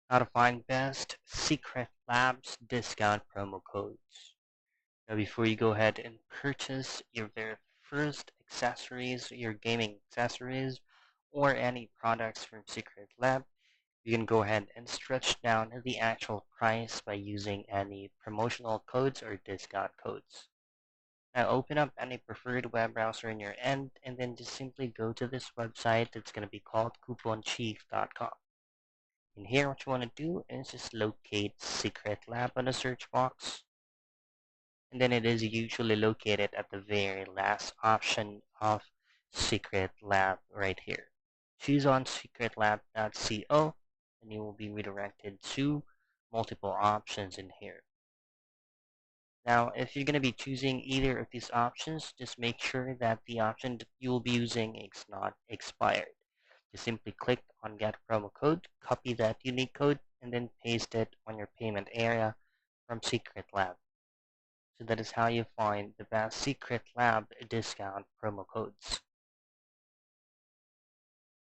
How to find best Secretlabs discount promo codes. Now, before you go ahead and purchase your very first accessories, your gaming accessories, or any products from Secretlab, you can go ahead and stretch down the actual price by using any promotional codes or discount codes. Now, open up any preferred web browser in your end, and then just simply go to this website that's going to be called couponchief.com. In here, what you want to do is just locate Secretlab on the search box, and then it is usually located at the very last option of Secretlab right here. Choose on secretlab.co, and you will be redirected to multiple options in here. Now, if you're going to be choosing either of these options, just make sure that the option that you will be using is not expired. Just simply click on get promo code, copy that unique code, and then paste it on your payment area from Secretlab. So that is how you find the best Secretlab discount promo codes.